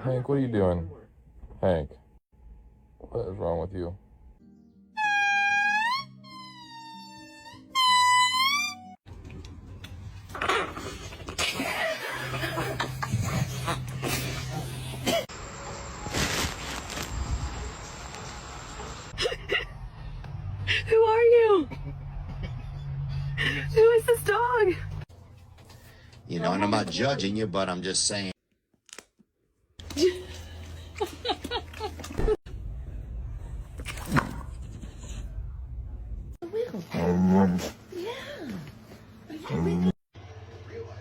Hank, what are you doing? Hank, what is wrong with you? Who are you? Who is this dog? You know, and I'm not judging you, but I'm just saying.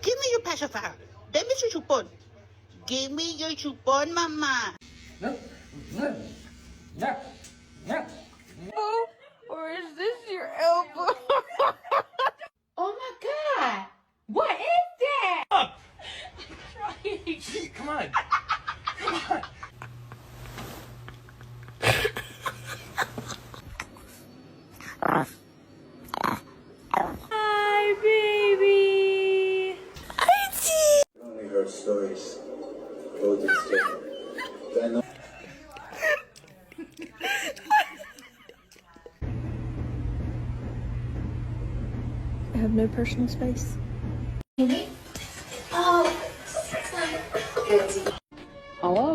Give me your pacifier. Let me your chupon. Give me your chupon, mama. Oh, or is this your elbow? Oh my God. What is that? Up! Come on. Come on. Hi, baby. I only heard stories. Told this story. I know. I have no personal space. Hello?